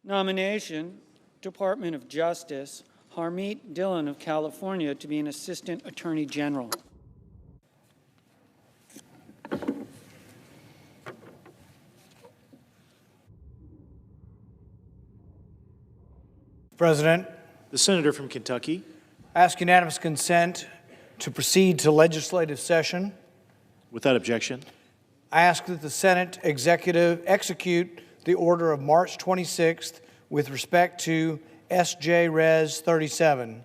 Nomination, Department of Justice, Harmeet Dillon of California to be an Assistant Attorney General. President, The senator from Kentucky. ask unanimous consent to proceed to legislative session. Without objection. I ask that the Senate execute the order of March 26th with respect to S.J. Res. 37.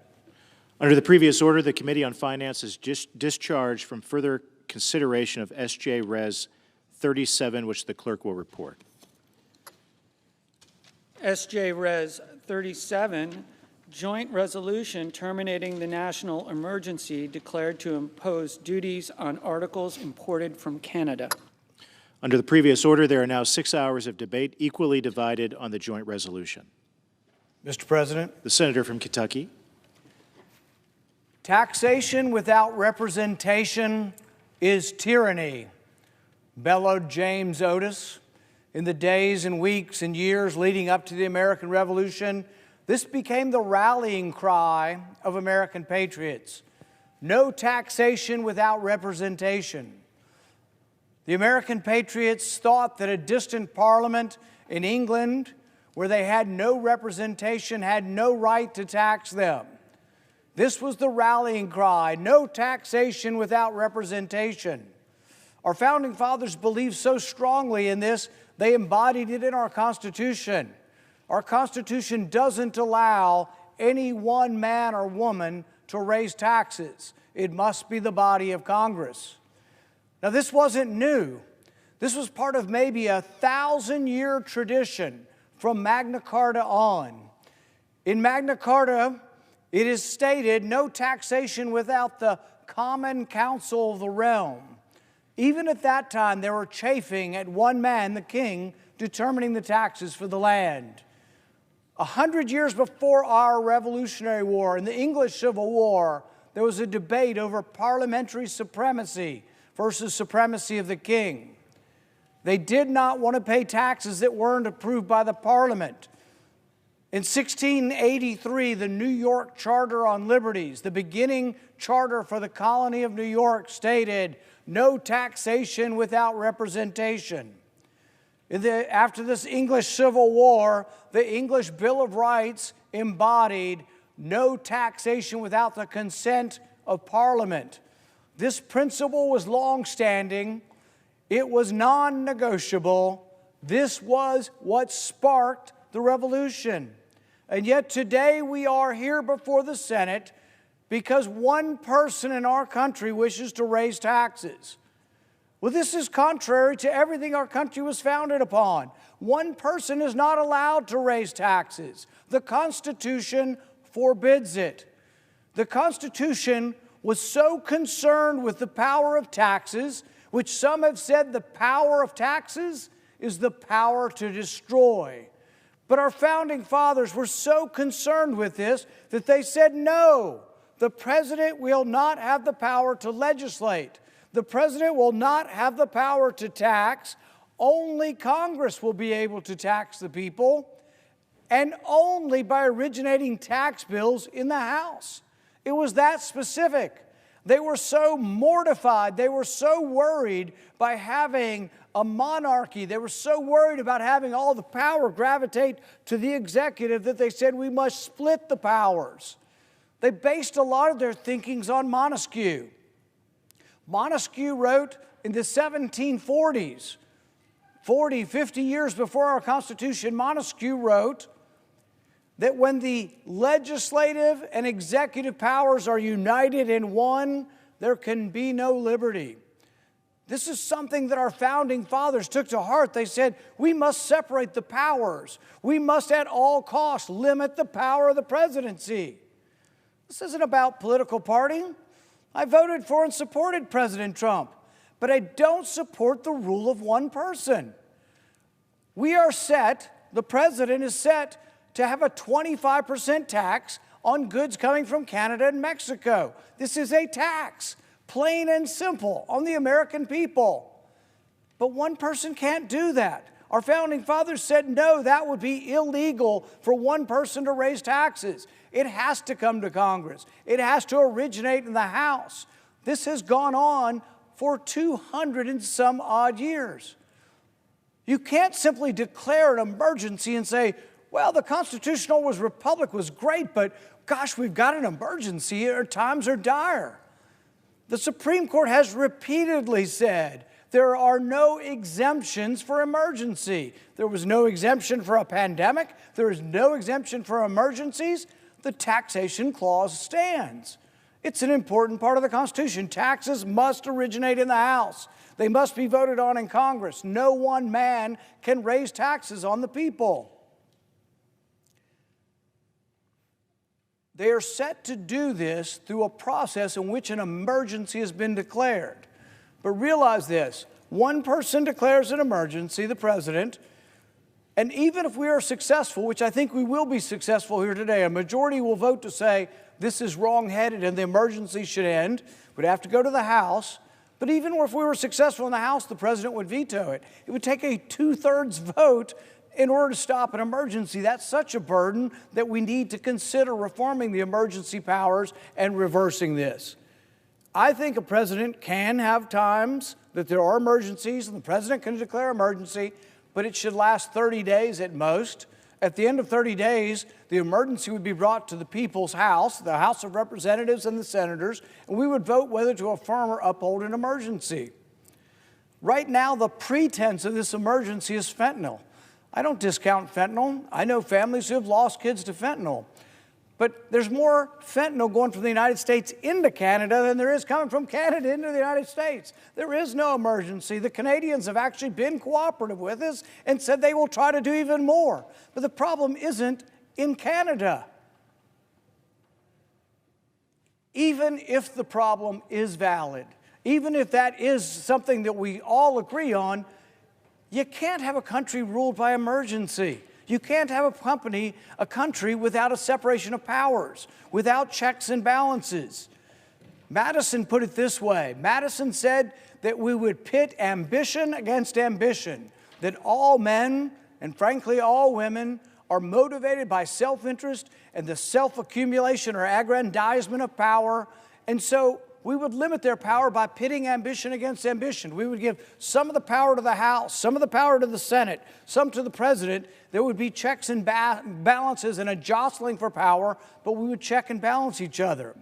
Under the previous order, the Committee on Finance is discharged from further consideration of S.J. Res. 37, which the clerk will report. S.J. Res. 37, joint resolution terminating the national emergency declared to impose duties on articles imported from Canada. Under the previous order, there are now 6 hours of debate equally divided on the joint resolution. Mr. President, The senator from Kentucky. taxation without representation is tyranny, bellowed James Otis. In the days and weeks and years leading up to the American Revolution, this became the rallying cry of American patriots. No taxation without representation. The American patriots thought that a distant parliament in England, where they had no representation, had no right to tax them. This was the rallying cry: no taxation without representation. Our founding fathers believed so strongly in this, they embodied it in our Constitution. Our Constitution doesn't allow any one man or woman to raise taxes. It must be the body of Congress. Now, this wasn't new. This was part of maybe a 1,000-year tradition from Magna Carta on. In Magna Carta, it is stated, no taxation without the common council of the realm. Even at that time, they were chafing at one man, the king, determining the taxes for the land. 100 years before our Revolutionary War, in the English Civil War, there was a debate over parliamentary supremacy versus supremacy of the king. They did not want to pay taxes that weren't approved by the Parliament. In 1683, the New York Charter on Liberties, the beginning charter for the colony of New York, stated, no taxation without representation. After this English Civil War, the English Bill of Rights embodied no taxation without the consent of Parliament. This principle was long-standing. It was non-negotiable. This was what sparked the revolution. And yet today we are here before the Senate because one person in our country wishes to raise taxes. Well, this is contrary to everything our country was founded upon. One person is not allowed to raise taxes. The Constitution forbids it. The Constitution was so concerned with the power of taxes, which some have said the power of taxes is the power to destroy. But our founding fathers were so concerned with this that they said, no, the president will not have the power to legislate. The president will not have the power to tax. Only Congress will be able to tax the people, and only by originating tax bills in the House. It was that specific. They were so mortified. They were so worried by having a monarchy. They were so worried about having all the power gravitate to the executive that they said we must split the powers. They based a lot of their thinkings on Montesquieu. Montesquieu wrote in the 1740s, 40, 50 years before our Constitution, Montesquieu wrote that when the legislative and executive powers are united in one, there can be no liberty. This is something that our founding fathers took to heart. They said, we must separate the powers. We must at all costs limit the power of the presidency. This isn't about political party. I voted for and supported President Trump, but I don't support the rule of one person. We are set, the president is set to have a 25% tax on goods coming from Canada and Mexico. This is a tax, plain and simple, on the American people. But one person can't do that. Our founding fathers said, no, that would be illegal for one person to raise taxes. It has to come to Congress. It has to originate in the House. This has gone on for 200 and some odd years. You can't simply declare an emergency and say, well, the constitutional republic was great, but gosh, we've got an emergency. Our times are dire. The Supreme Court has repeatedly said there are no exemptions for emergency. There was no exemption for a pandemic. There is no exemption for emergencies. The taxation clause stands. It's an important part of the Constitution. Taxes must originate in the House. They must be voted on in Congress. No one man can raise taxes on the people. They are set to do this through a process in which an emergency has been declared. But realize this, one person declares an emergency, the president, and even if we are successful, which I think we will be successful here today, a majority will vote to say this is wrong-headed and the emergency should end. We'd have to go to the House. But even if we were successful in the House, the president would veto it. It would take a 2/3 vote in order to stop an emergency. That's such a burden that we need to consider reforming the emergency powers and reversing this. I think a president can have times that there are emergencies, and the president can declare emergency, but it should last 30 days at most. At the end of 30 days, the emergency would be brought to the people's house, the House of Representatives and the senators, and we would vote whether to affirm or uphold an emergency. Right now, the pretense of this emergency is fentanyl. I don't discount fentanyl. I know families who have lost kids to fentanyl. But there's more fentanyl going from the United States into Canada than there is coming from Canada into the United States. There is no emergency. The Canadians have actually been cooperative with us and said they will try to do even more. But the problem isn't in Canada. Even if the problem is valid, even if that is something that we all agree on, you can't have a country ruled by emergency. You can't have a country without a separation of powers, without checks and balances. Madison put it this way. Madison said that we would pit ambition against ambition, that all men, and frankly all women, are motivated by self-interest and the self-accumulation or aggrandizement of power, and so we would limit their power by pitting ambition against ambition. We would give some of the power to the House, some of the power to the Senate, some to the president. There would be checks and balances and a jostling for power, but we would check and balance each other.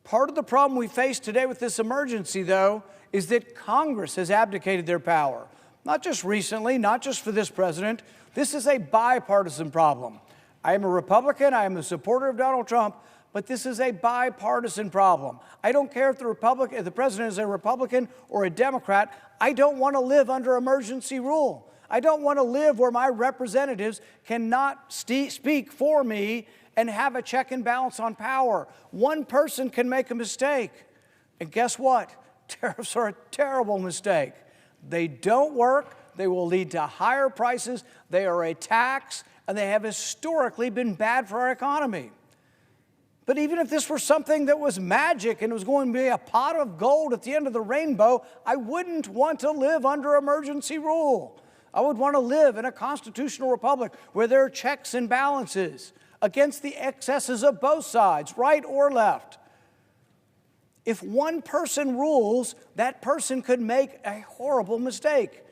Part of the problem we face today with this emergency, though, is that Congress has abdicated their power. Not just recently, not just for this president. This is a bipartisan problem. I am a Republican. I am a supporter of Donald Trump. But this is a bipartisan problem. I don't care if the president is a Republican or a Democrat. I don't want to live under emergency rule. I don't want to live where my representatives cannot speak for me and have a check and balance on power. One person can make a mistake. And guess what? Tariffs are a terrible mistake. They don't work. They will lead to higher prices. They are a tax, and they have historically been bad for our economy. But even if this were something that was magic and was going to be a pot of gold at the end of the rainbow, I wouldn't want to live under emergency rule. I would want to live in a constitutional republic where there are checks and balances against the excesses of both sides, right or left. If one person rules, that person could make a horrible mistake.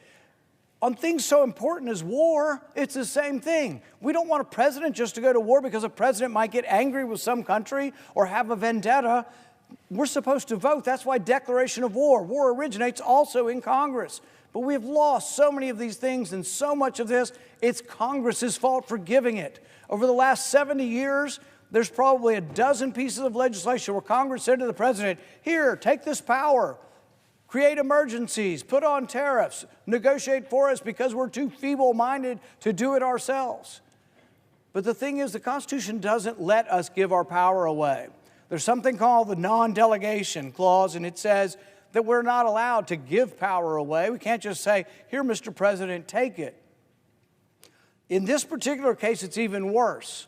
On things so important as war, it's the same thing. We don't want a president just to go to war because a president might get angry with some country or have a vendetta. We're supposed to vote. That's why declaration of war. War originates also in Congress. But we've lost so many of these things and so much of this, it's Congress's fault for giving it. Over the last 70 years, there's probably a dozen pieces of legislation where Congress said to the president, here, take this power. Create emergencies, put on tariffs, negotiate for us because we're too feeble-minded to do it ourselves. But the thing is, the Constitution doesn't let us give our power away. There's something called the non-delegation clause, and it says that we're not allowed to give power away. We can't just say, here, Mr. President, take it. In this particular case, it's even worse.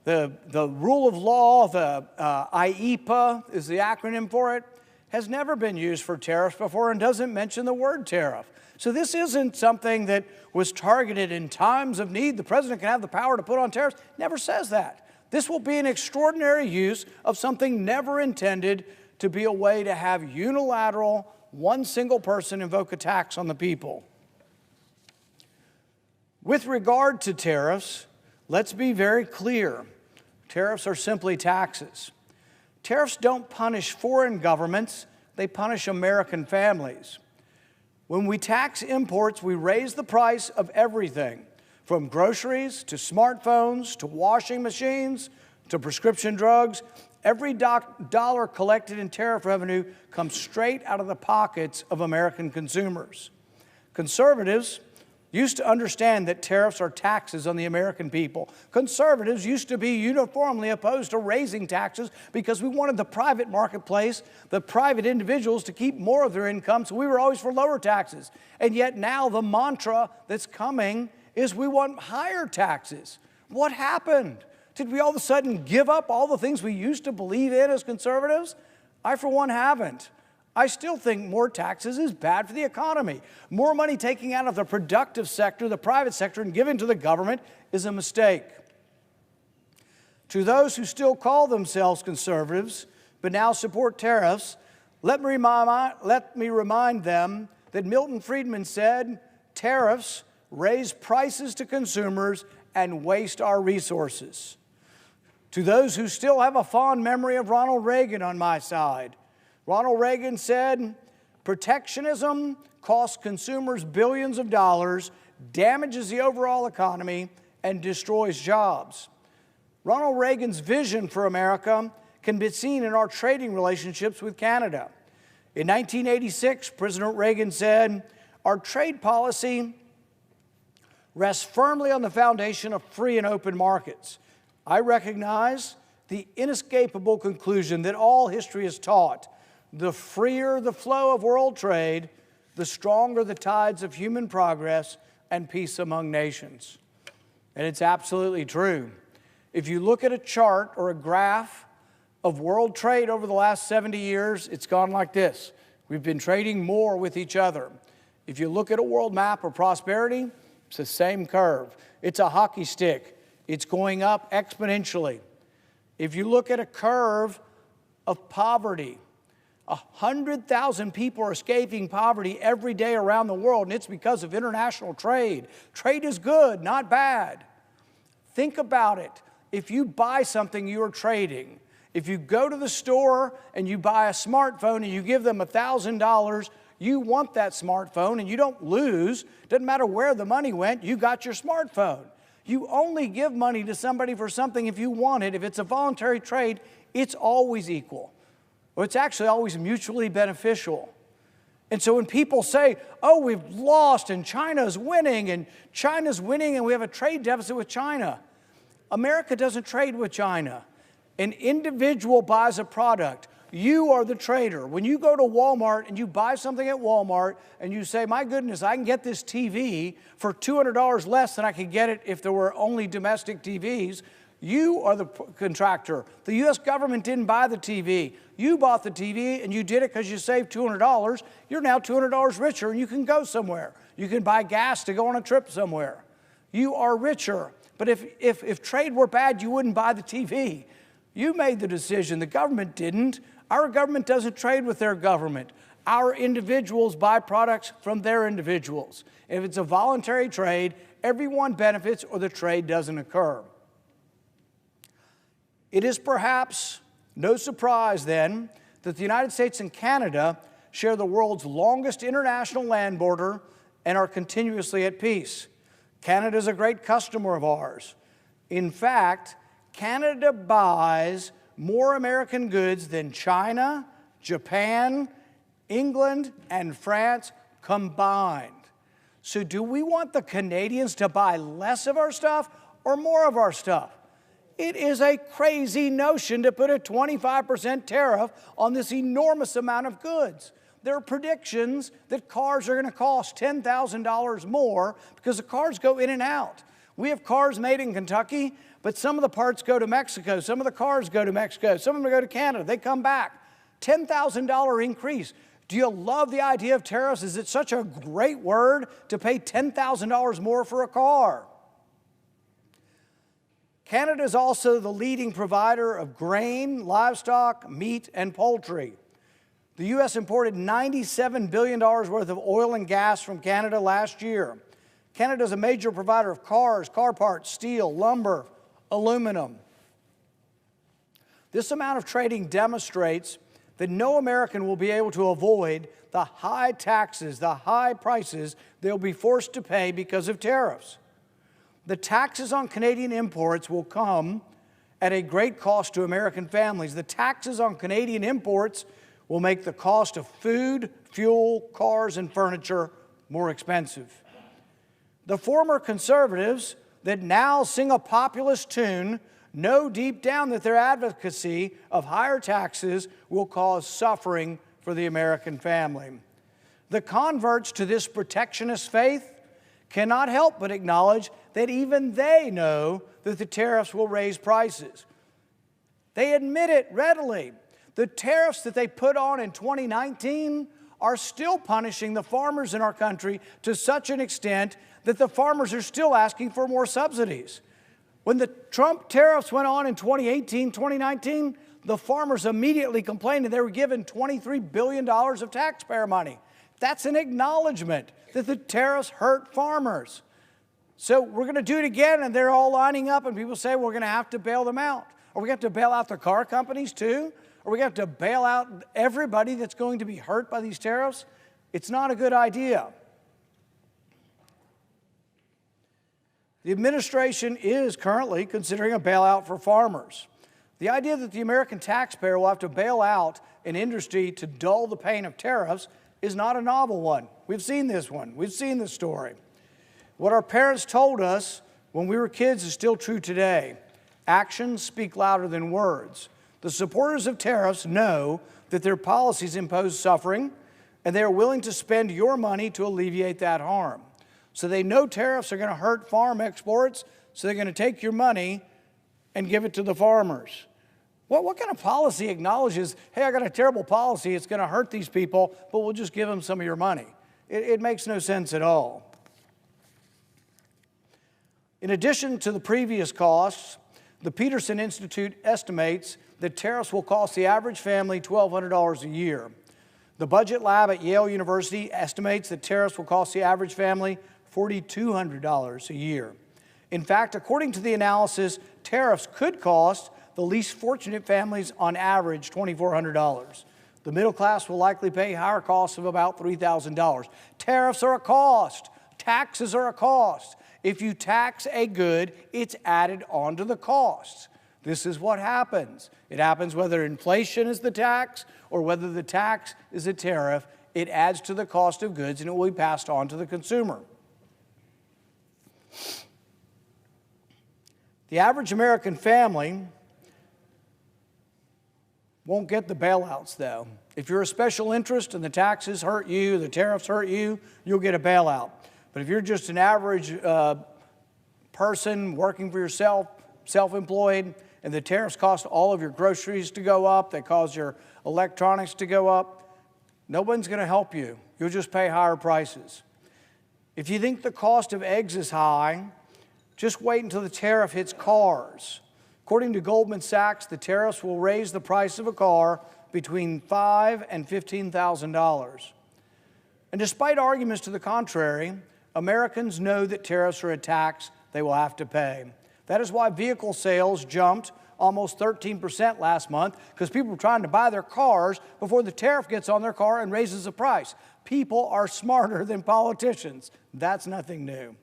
The rule of law, the IEPA is the acronym for it, has never been used for tariffs before and doesn't mention the word tariff. So this isn't something that was targeted in times of need. The president can have the power to put on tariffs. Never says that. This will be an extraordinary use of something never intended to be a way to have unilateral, one single person invoke a tax on the people. With regard to tariffs, let's be very clear. Tariffs are simply taxes. Tariffs don't punish foreign governments, they punish American families. When we tax imports, we raise the price of everything, from groceries to smartphones to washing machines to prescription drugs. Every dollar collected in tariff revenue comes straight out of the pockets of American consumers. Conservatives used to understand that tariffs are taxes on the American people. Conservatives used to be uniformly opposed to raising taxes because we wanted the private marketplace, the private individuals, to keep more of their income, so we were always for lower taxes. And yet now the mantra that's coming is we want higher taxes. What happened? Did we all of a sudden give up all the things we used to believe in as conservatives? I, for one, haven't. I still think more taxes is bad for the economy. More money taking out of the productive sector, the private sector, and giving to the government is a mistake. To those who still call themselves conservatives but now support tariffs, let me remind them that Milton Friedman said, "Tariffs raise prices to consumers and waste our resources." To those who still have a fond memory of Ronald Reagan on my side, Ronald Reagan said, "Protectionism costs consumers billions of dollars, damages the overall economy, and destroys jobs." Ronald Reagan's vision for America can be seen in our trading relationships with Canada. In 1986, President Reagan said, "Our trade policy rests firmly on the foundation of free and open markets." I recognize the inescapable conclusion that all history has taught: the freer the flow of world trade, the stronger the tides of human progress and peace among nations. And it's absolutely true. If you look at a chart or a graph of world trade over the last 70 years, it's gone like this. We've been trading more with each other. If you look at a world map of prosperity, it's the same curve. It's a hockey stick. It's going up exponentially. If you look at a curve of poverty, 100,000 people are escaping poverty every day around the world, and it's because of international trade. Trade is good, not bad. Think about it. If you buy something, you are trading. If you go to the store and you buy a smartphone and you give them $1,000, you want that smartphone and you don't lose. Doesn't matter where the money went, you got your smartphone. You only give money to somebody for something if you want it. If it's a voluntary trade, it's always equal. Or it's actually always mutually beneficial. And so when people say, "Oh, we've lost and China's winning and we have a trade deficit with China," America doesn't trade with China. An individual buys a product. You are the trader. When you go to Walmart and you buy something at Walmart and you say, "My goodness, I can get this TV for $200 less than I could get it if there were only domestic TVs," you are the contractor. The U.S. government didn't buy the TV. You bought the TV and you did it because you saved $200. You're now $200 richer and you can go somewhere. You can buy gas to go on a trip somewhere. You are richer. But if trade were bad, you wouldn't buy the TV. You made the decision. The government didn't. Our government doesn't trade with their government. Our individuals buy products from their individuals. If it's a voluntary trade, everyone benefits or the trade doesn't occur. It is perhaps no surprise, then, that the United States and Canada share the world's longest international land border and are continuously at peace. Canada is a great customer of ours. In fact, Canada buys more American goods than China, Japan, England, and France combined. So do we want the Canadians to buy less of our stuff or more of our stuff? It is a crazy notion to put a 25% tariff on this enormous amount of goods. There are predictions that cars are going to cost $10,000 more because the cars go in and out. We have cars made in Kentucky, but some of the parts go to Mexico. Some of the cars go to Mexico. Some of them go to Canada. They come back. $10,000 increase. Do you love the idea of tariffs? Is it such a great word to pay $10,000 more for a car? Canada is also the leading provider of grain, livestock, meat, and poultry. The U.S. imported $97 billion worth of oil and gas from Canada last year. Canada is a major provider of cars, car parts, steel, lumber, aluminum. This amount of trading demonstrates that no American will be able to avoid the high taxes, the high prices they'll be forced to pay because of tariffs. The taxes on Canadian imports will come at a great cost to American families. The taxes on Canadian imports will make the cost of food, fuel, cars, and furniture more expensive. The former conservatives that now sing a populist tune know deep down that their advocacy of higher taxes will cause suffering for the American family. The converts to this protectionist faith cannot help but acknowledge that even they know that the tariffs will raise prices. They admit it readily. The tariffs that they put on in 2019 are still punishing the farmers in our country to such an extent that the farmers are still asking for more subsidies. When the Trump tariffs went on in 2018, 2019, the farmers immediately complained that they were given $23 billion of taxpayer money. That's an acknowledgement that the tariffs hurt farmers. So we're going to do it again, and they're all lining up, and people say we're going to have to bail them out. Are we going to have to bail out the car companies too? Are we going to have to bail out everybody that's going to be hurt by these tariffs? It's not a good idea. The administration is currently considering a bailout for farmers. The idea that the American taxpayer will have to bail out an industry to dull the pain of tariffs is not a novel one. We've seen this one. We've seen this story. What our parents told us when we were kids is still true today. Actions speak louder than words. The supporters of tariffs know that their policies impose suffering, and they are willing to spend your money to alleviate that harm. So they know tariffs are going to hurt farm exports, so they're going to take your money and give it to the farmers. What kind of policy acknowledges, hey, I got a terrible policy, it's going to hurt these people, but we'll just give them some of your money? It makes no sense at all. In addition to the previous costs, the Peterson Institute estimates that tariffs will cost the average family $1,200 a year. The Budget Lab at Yale University estimates that tariffs will cost the average family $4,200 a year. In fact, according to the analysis, tariffs could cost the least fortunate families on average $2,400. The middle class will likely pay higher costs of about $3,000. Tariffs are a cost. Taxes are a cost. If you tax a good, it's added onto the cost. This is what happens. It happens whether inflation is the tax or whether the tax is a tariff. It adds to the cost of goods and it will be passed on to the consumer. The average American family won't get the bailouts, though. If you're a special interest and the taxes hurt you, the tariffs hurt you, you'll get a bailout. But if you're just an average person working for yourself, self-employed, and the tariffs cost all of your groceries to go up, they cause your electronics to go up, no one's going to help you. You'll just pay higher prices. If you think the cost of eggs is high, just wait until the tariff hits cars. According to Goldman Sachs, the tariffs will raise the price of a car between $5,000 and $15,000. And despite arguments to the contrary, Americans know that tariffs are a tax they will have to pay. That is why vehicle sales jumped almost 13% last month, because people were trying to buy their cars before the tariff gets on their car and raises the price. People are smarter than politicians. That's nothing new.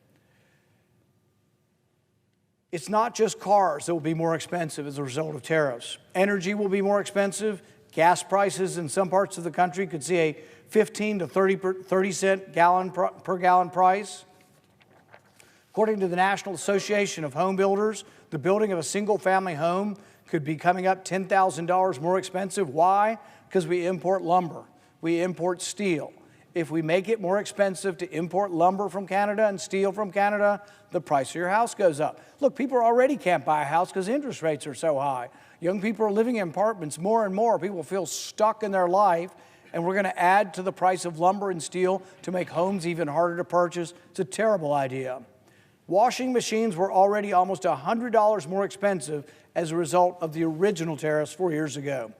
It's not just cars that will be more expensive as a result of tariffs. Energy will be more expensive. Gas prices in some parts of the country could see a 15 to 30 cent per gallon price. According to the National Association of Home Builders, the building of a single-family home could be coming up $10,000 more expensive. Why? Because we import lumber, we import steel. if we make it more expensive to import lumber from Canada and steel from Canada, the price of your house goes up. Look, people already can't buy a house because interest rates are so high. Young people are living in apartments more and more. People feel stuck in their life, and we're going to add to the price of lumber and steel to make homes even harder to purchase. It's a terrible idea. Washing machines were already almost $100 more expensive as a result of the original tariffs 4 years ago.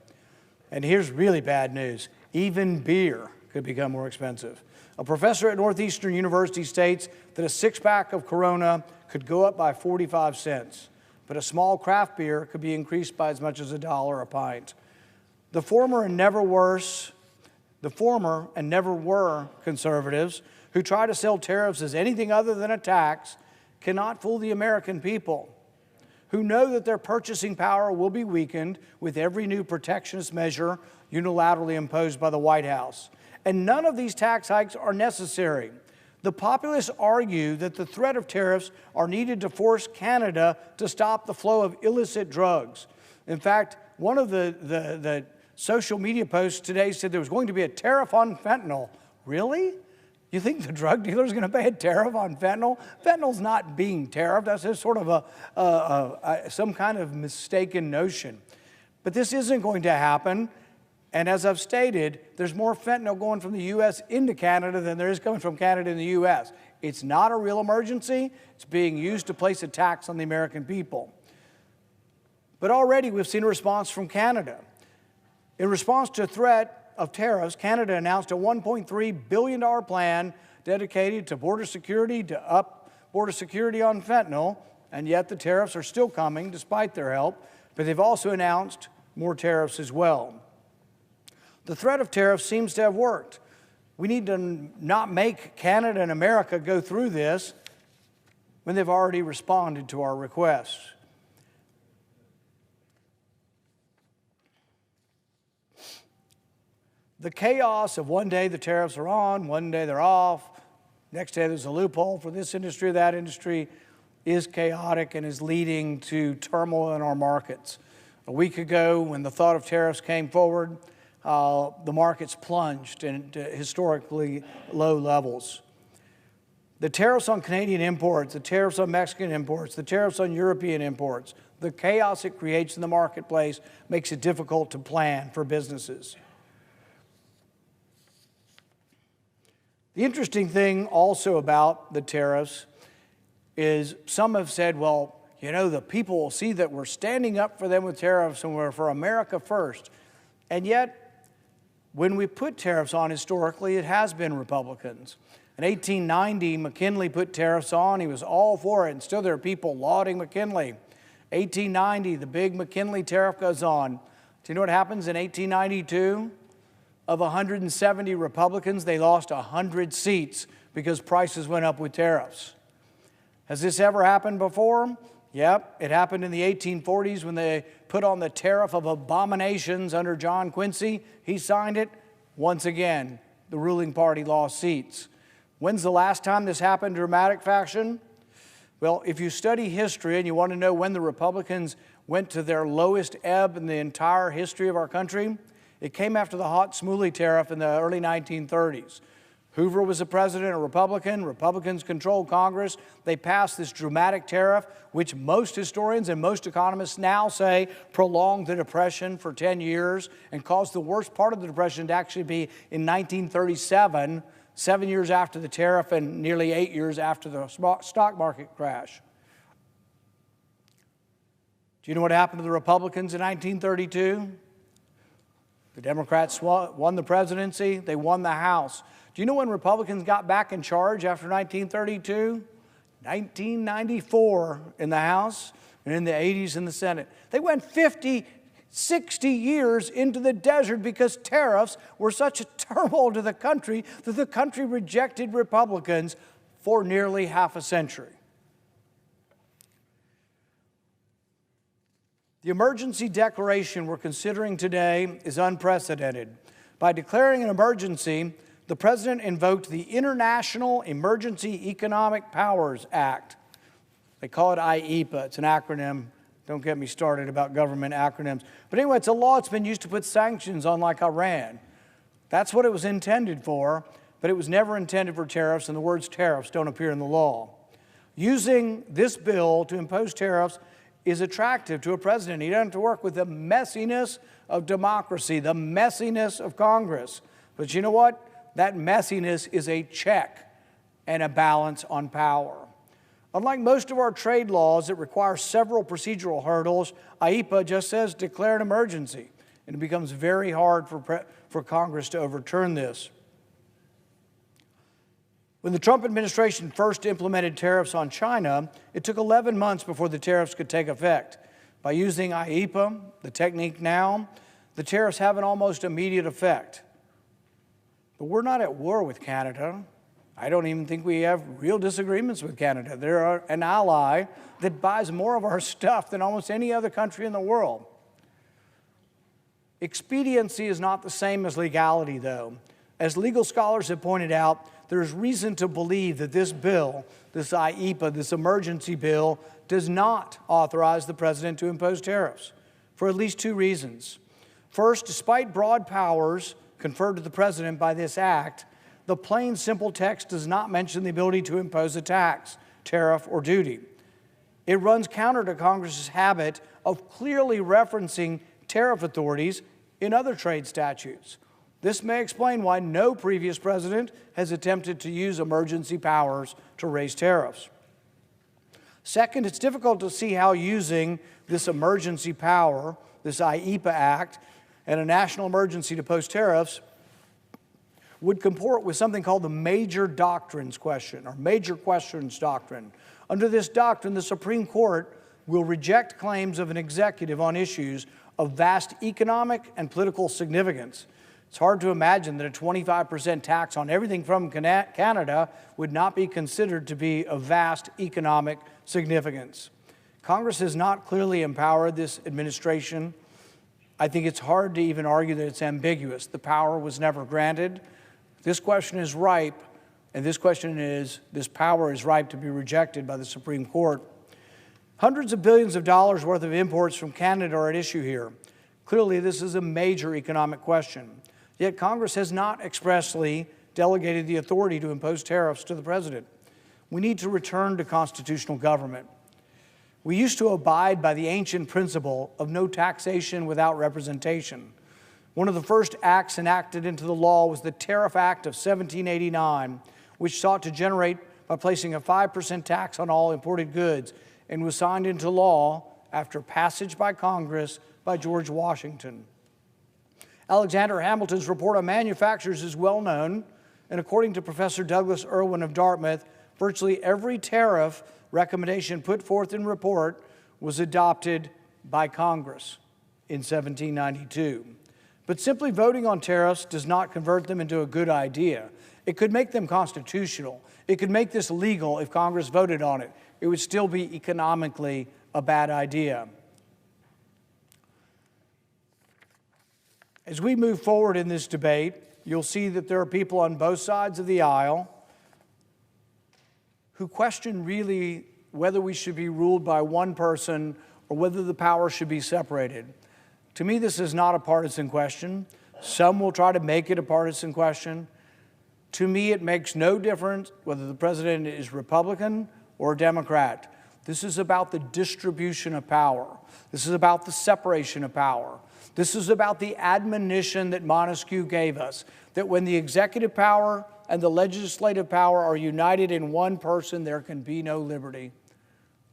And here's really bad news. Even beer could become more expensive. A professor at Northeastern University states that a six-pack of Corona could go up by 45 cents, but a small craft beer could be increased by as much as $1 a pint. The former and never were conservatives who try to sell tariffs as anything other than a tax cannot fool the American people, who know that their purchasing power will be weakened with every new protectionist measure unilaterally imposed by the White House. And none of these tax hikes are necessary. The populists argue that the threat of tariffs are needed to force Canada to stop the flow of illicit drugs. In fact, one of the social media posts today said there was going to be a tariff on fentanyl. Really? You think the drug dealer is going to pay a tariff on fentanyl? Fentanyl's not being tariffed. That's just sort of some kind of mistaken notion. But this isn't going to happen. And as I've stated, there's more fentanyl going from the U.S. into Canada than there is coming from Canada in the U.S. It's not a real emergency. It's being used to place a tax on the American people. But already we've seen a response from Canada. In response to a threat of tariffs, Canada announced a $1.3 billion plan dedicated to border security, to up border security on fentanyl, and yet the tariffs are still coming despite their help, but they've also announced more tariffs as well. The threat of tariffs seems to have worked. We need to not make Canada and America go through this when they've already responded to our requests. The chaos of one day the tariffs are on, one day they're off, next day there's a loophole for this industry or that industry is chaotic and is leading to turmoil in our markets. A week ago, when the thought of tariffs came forward, the markets plunged into historically low levels. The tariffs on Canadian imports, the tariffs on Mexican imports, the tariffs on European imports, the chaos it creates in the marketplace makes it difficult to plan for businesses. The interesting thing also about the tariffs is some have said, well, you know, the people will see that we're standing up for them with tariffs and we're for America first. And yet, when we put tariffs on historically, it has been Republicans. In 1890, McKinley put tariffs on. He was all for it, and still there are people lauding McKinley. 1890, the big McKinley tariff goes on. Do you know what happens in 1892? Of 170 Republicans, they lost 100 seats because prices went up with tariffs. Has this ever happened before? Yep, it happened in the 1840s when they put on the Tariff of Abominations under John Quincy. He signed it. Once again, the ruling party lost seats. When's the last time this happened in dramatic fashion? Well, if you study history and you want to know when the Republicans went to their lowest ebb in the entire history of our country, it came after the Hart-Smuley tariff in the early 1930s. Hoover was the president, a Republican. Republicans controlled Congress. They passed this dramatic tariff, which most historians and most economists now say prolonged the Depression for 10 years and caused the worst part of the Depression to actually be in 1937, 7 years after the tariff and nearly 8 years after the stock market crash. Do you know what happened to the Republicans in 1932? The Democrats won the presidency, they won the House. Do you know when Republicans got back in charge after 1932? 1994 in the House and in the 80s in the Senate. They went 50, 60 years into the desert because tariffs were such a turmoil to the country that the country rejected Republicans for nearly half a century. The emergency declaration we're considering today is unprecedented. By declaring an emergency, the President invoked the International Emergency Economic Powers Act. They call it IEPA. It's an acronym. Don't get me started about government acronyms. But anyway, it's a law that's been used to put sanctions on like Iran. That's what it was intended for. but it was never intended for tariffs, and the words tariffs don't appear in the law. Using this bill to impose tariffs is attractive to a president. He doesn't have to work with the messiness of democracy, the messiness of Congress. But you know what? That messiness is a check and a balance on power. Unlike most of our trade laws that require several procedural hurdles, IEEPA just says declare an emergency, and it becomes very hard for Congress to overturn this. When the Trump administration first implemented tariffs on China, it took 11 months before the tariffs could take effect. By using IEEPA, the technique now, the tariffs have an almost immediate effect. But we're not at war with Canada. I don't even think we have real disagreements with Canada. They're an ally that buys more of our stuff than almost any other country in the world. Expediency is not the same as legality, though. As legal scholars have pointed out, there's reason to believe that this bill, this IEEPA, this emergency bill, does not authorize the president to impose tariffs for at least two reasons. First, despite broad powers conferred to the president by this act, the plain, simple text does not mention the ability to impose a tax, tariff, or duty. It runs counter to Congress's habit of clearly referencing tariff authorities in other trade statutes. This may explain why no previous president has attempted to use emergency powers to raise tariffs. Second, it's difficult to see how using this emergency power, this IEEPA Act, and a national emergency to post tariffs would comport with something called the major doctrines question, or major questions doctrine. Under this doctrine, the Supreme Court will reject claims of an executive on issues of vast economic and political significance. It's hard to imagine that a 25% tax on everything from Canada would not be considered to be of vast economic significance. Congress has not clearly empowered this administration. I think it's hard to even argue that it's ambiguous. The power was never granted. This question is ripe, and this power is ripe to be rejected by the Supreme Court. Hundreds of billions of dollars worth of imports from Canada are at issue here. Clearly, this is a major economic question. Yet Congress has not expressly delegated the authority to impose tariffs to the president. We need to return to constitutional government. We used to abide by the ancient principle of no taxation without representation. One of the first acts enacted into the law was the Tariff Act of 1789, which sought to generate by placing a 5% tax on all imported goods, and was signed into law after passage by Congress by George Washington. Alexander Hamilton's report on manufacturers is well known, and according to Professor Douglas Irwin of Dartmouth, virtually every tariff recommendation put forth in the report was adopted by Congress in 1792. But simply voting on tariffs does not convert them into a good idea. It could make them constitutional. It could make this legal if Congress voted on it. It would still be economically a bad idea. As we move forward in this debate, you'll see that there are people on both sides of the aisle who question really whether we should be ruled by one person or whether the power should be separated. To me, this is not a partisan question. Some will try to make it a partisan question. To me, it makes no difference whether the president is Republican or Democrat. This is about the distribution of power. This is about the separation of power. This is about the admonition that Montesquieu gave us, that when the executive power and the legislative power are united in one person, there can be no liberty.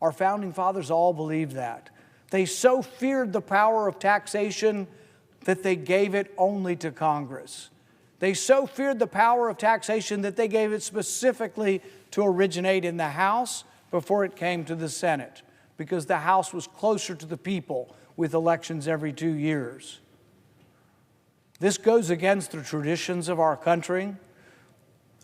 Our founding fathers all believed that. They so feared the power of taxation that they gave it only to Congress. They so feared the power of taxation that they gave it specifically to originate in the House before it came to the Senate, because the House was closer to the people with elections every 2 years. This goes against the traditions of our country.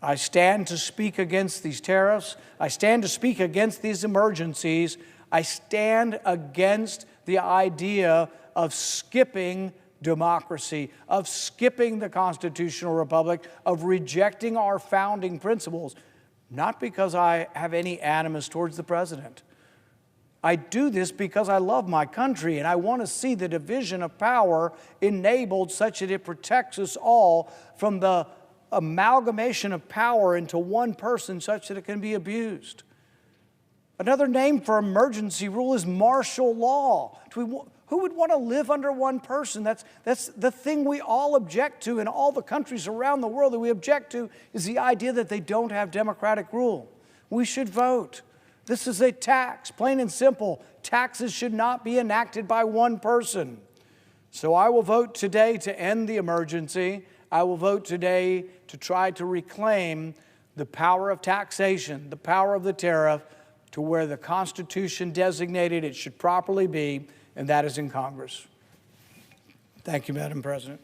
I stand to speak against these tariffs. I stand to speak against these emergencies. I stand against the idea of skipping democracy, of skipping the constitutional republic, of rejecting our founding principles, not because I have any animus towards the president. I do this because I love my country and I want to see the division of power enabled such that it protects us all from the amalgamation of power into one person such that it can be abused. Another name for emergency rule is martial law. Who would want to live under one person? That's the thing we all object to in all the countries around the world that we object to, is the idea that they don't have democratic rule. We should vote. This is a tax, plain and simple. Taxes should not be enacted by one person. So I will vote today to end the emergency. I will vote today to try to reclaim the power of taxation, the power of the tariff, to where the Constitution designated it should properly be, and that is in Congress. Thank you, Madam President.